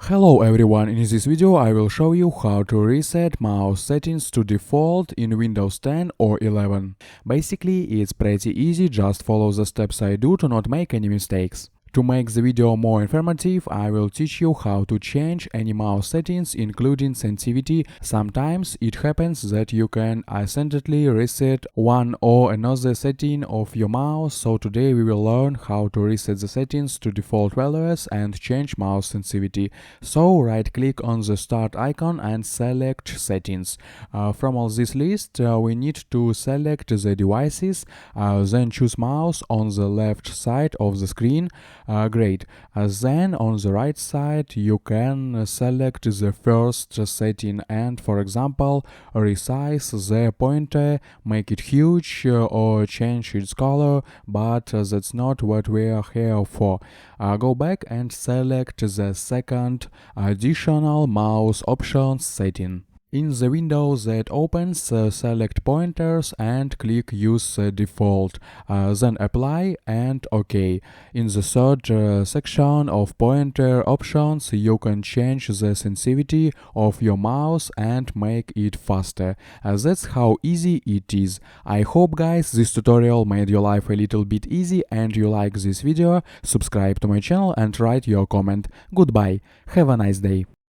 Hello everyone, in this video I will show you how to reset mouse settings to default in Windows 10 or 11. Basically, it's pretty easy, just follow the steps I do to not make any mistakes. To make the video more informative, I will teach you how to change any mouse settings, including sensitivity. Sometimes it happens that you can accidentally reset one or another setting of your mouse, so today we will learn how to reset the settings to default values and change mouse sensitivity. So right click on the start icon and select settings. From all this list, we need to select the devices, then choose mouse on the left side of the screen. Great. Then on the right side you can select the first setting and, for example, resize the pointer, make it huge or change its color, but that's not what we are here for. Go back and select the second additional mouse options setting. In the window that opens, select pointers and click use default, then apply and OK. In the third section of pointer options, you can change the sensitivity of your mouse and make it faster. That's how easy it is. I hope guys this tutorial made your life a little bit easy and you like this video. Subscribe to my channel and write your comment. Goodbye. Have a nice day.